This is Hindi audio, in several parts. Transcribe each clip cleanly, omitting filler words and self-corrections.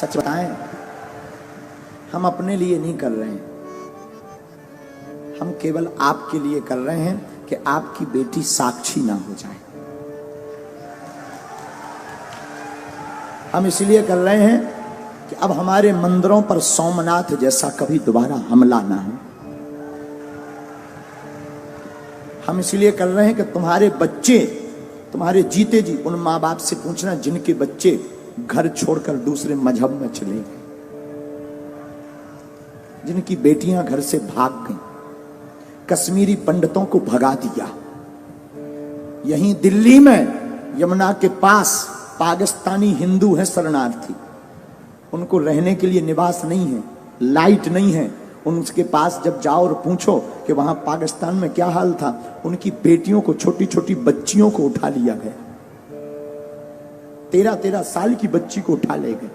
सच बताएं, हम अपने लिए नहीं कर रहे हैं, हम केवल आपके लिए कर रहे हैं कि आपकी बेटी साक्षी ना हो जाए। हम इसलिए कर रहे हैं कि अब हमारे मंदिरों पर सोमनाथ जैसा कभी दोबारा हमला ना हो। हम इसलिए कर रहे हैं कि तुम्हारे बच्चे, तुम्हारे जीते जी उन माँ बाप से पूछना जिनके बच्चे घर छोड़कर दूसरे मजहब में चले गए, जिनकी बेटियां घर से भाग गईं, कश्मीरी पंडितों को भगा दिया। यहीं दिल्ली में यमुना के पास पाकिस्तानी हिंदू हैं शरणार्थी, उनको रहने के लिए निवास नहीं है, लाइट नहीं है। उनके पास जब जाओ और पूछो कि वहां पाकिस्तान में क्या हाल था, उनकी बेटियों को, छोटी छोटी बच्चियों को उठा लिया गया, 13-13 साल की बच्ची को उठा ले गए।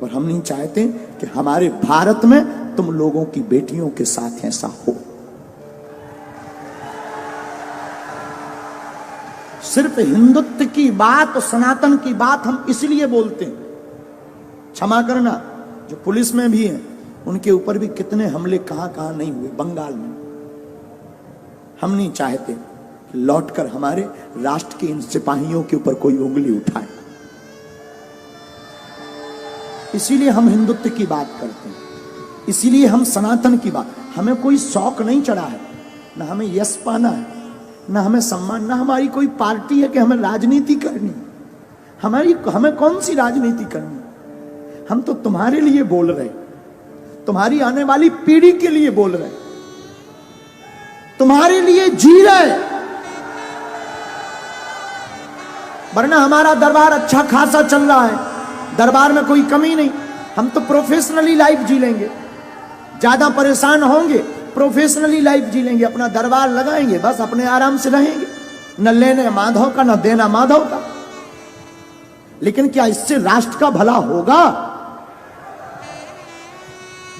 और हम नहीं चाहते कि हमारे भारत में तुम लोगों की बेटियों के साथ ऐसा हो। सिर्फ हिंदुत्व की बात, सनातन की बात हम इसलिए बोलते हैं। क्षमा करना, जो पुलिस में भी हैं उनके ऊपर भी कितने हमले कहां कहां नहीं हुए, बंगाल में। हम नहीं चाहते लौटकर हमारे राष्ट्र के इन सिपाहियों के ऊपर कोई उंगली उठाए। इसीलिए हम हिंदुत्व की बात करते हैं, इसीलिए हम सनातन की बात। हमें कोई शौक नहीं चढ़ा है, ना हमें यश पाना है, ना हमें सम्मान, ना हमारी कोई पार्टी है कि हमें राजनीति करनी। हमें कौन सी राजनीति करनी? हम तो तुम्हारे लिए बोल रहे, तुम्हारी आने वाली पीढ़ी के लिए बोल रहे, तुम्हारे लिए जी रहे। वरना हमारा दरबार अच्छा खासा चल रहा है, दरबार में कोई कमी नहीं। हम तो प्रोफेशनली लाइफ जी लेंगे, ज्यादा परेशान होंगे, प्रोफेशनली लाइफ जी लेंगे, अपना दरबार लगाएंगे, बस अपने आराम से रहेंगे, न लेने माधव का न देना माधव का। लेकिन क्या इससे राष्ट्र का भला होगा?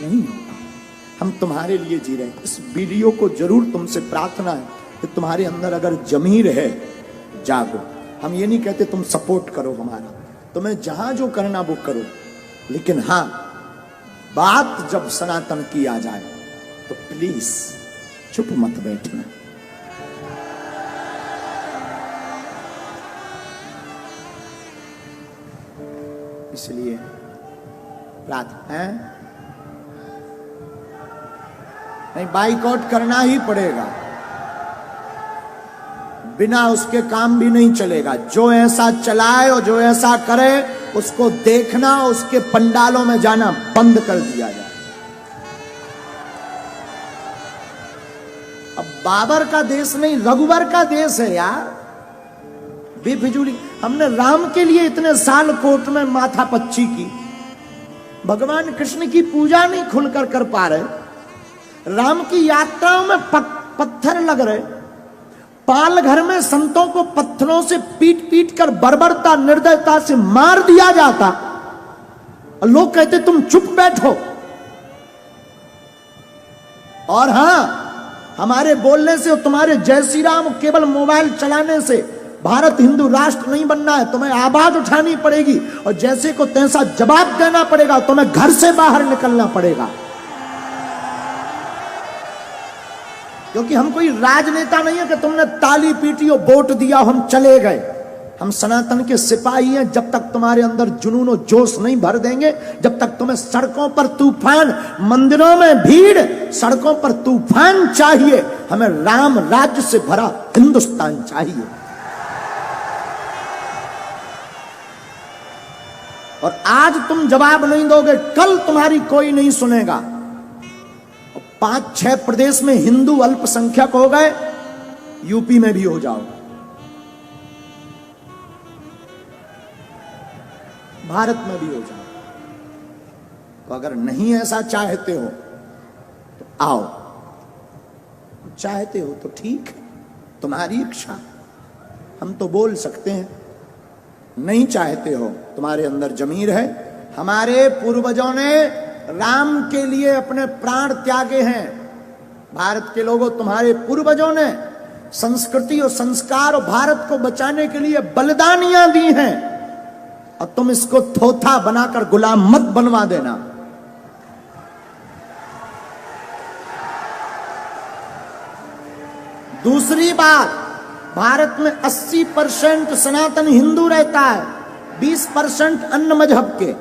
नहीं होगा। हम तुम्हारे लिए जी रहे हैं। इस वीडियो को जरूर तुमसे प्रार्थना है कि तुम्हारे अंदर अगर जमीर है, जागो। हम ये नहीं कहते तुम सपोर्ट करो हमारा, तुम्हें जहां जो करना वो करो, लेकिन हां, बात जब सनातन की आ जाए तो प्लीज चुप मत बैठना। इसलिए प्रार्थना है, नहीं बाइकआउट करना ही पड़ेगा, बिना उसके काम भी नहीं चलेगा। जो ऐसा चलाए और जो ऐसा करे उसको देखना, उसके पंडालों में जाना बंद कर दिया जाए। अब बाबर का देश नहीं, रघुवर का देश है यार, बेफिजूली। हमने राम के लिए इतने साल कोर्ट में माथा पच्ची की, भगवान कृष्ण की पूजा नहीं खुलकर कर पा रहे, राम की यात्राओं में पत्थर लग रहे, पाल घर में संतों को पत्थरों से पीट पीट कर बर्बरता, निर्दयता से मार दिया जाता, और लोग कहते तुम चुप बैठो। और हां, हमारे बोलने से और तुम्हारे जय श्री राम केवल मोबाइल चलाने से भारत हिंदू राष्ट्र नहीं बनना है। तुम्हें आवाज उठानी पड़ेगी और जैसे को तैसा जवाब देना पड़ेगा, तुम्हें घर से बाहर निकलना पड़ेगा। क्योंकि हम कोई राजनेता नहीं है कि तुमने ताली पीटी और वोट दिया हम चले गए। हम सनातन के सिपाही हैं। जब तक तुम्हारे अंदर जुनून और जोश नहीं भर देंगे, जब तक तुम्हें सड़कों पर तूफान, मंदिरों में भीड़, सड़कों पर तूफान चाहिए, हमें राम राज्य से भरा हिंदुस्तान चाहिए। और आज तुम जवाब नहीं दोगे, कल तुम्हारी कोई नहीं सुनेगा। 5-6 प्रदेश में हिंदू अल्पसंख्यक हो गए, यूपी में भी हो जाओ, भारत में भी हो जाओ। तो अगर नहीं ऐसा चाहते हो तो आओ, चाहते हो तो ठीक है, तुम्हारी इच्छा, हम तो बोल सकते हैं। नहीं चाहते हो, तुम्हारे अंदर जमीर है। हमारे पूर्वजों ने राम के लिए अपने प्राण त्यागे हैं। भारत के लोगों, तुम्हारे पूर्वजों ने संस्कृति और संस्कार और भारत को बचाने के लिए बलिदानियां दी हैं। और तुम इसको थोथा बनाकर गुलाम मत बनवा देना। दूसरी बात, भारत में 80% सनातन हिंदू रहता है, 20% अन्य मजहब के,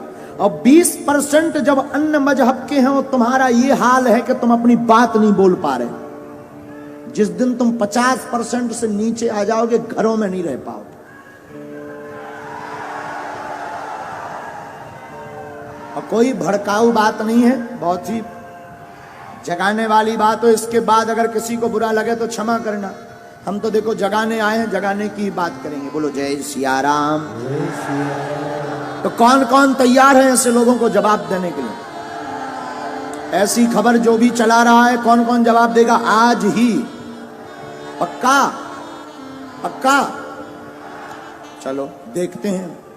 और 20% जब अन्य मजहब के हैं वो तुम्हारा ये हाल है कि तुम अपनी बात नहीं बोल पा रहे। जिस दिन तुम 50% से नीचे आ जाओगे घरों में नहीं रह पाओगे। और कोई भड़काऊ बात नहीं है, बहुत ही जगाने वाली बात हो। इसके बाद अगर किसी को बुरा लगे तो क्षमा करना। हम तो देखो जगाने आए हैं, जगाने की बात करेंगे। बोलो जय सिया राम। तो कौन कौन तैयार है ऐसे लोगों को जवाब देने के लिए? ऐसी खबर जो भी चला रहा है, कौन कौन जवाब देगा आज ही? पक्का? पक्का? चलो देखते हैं।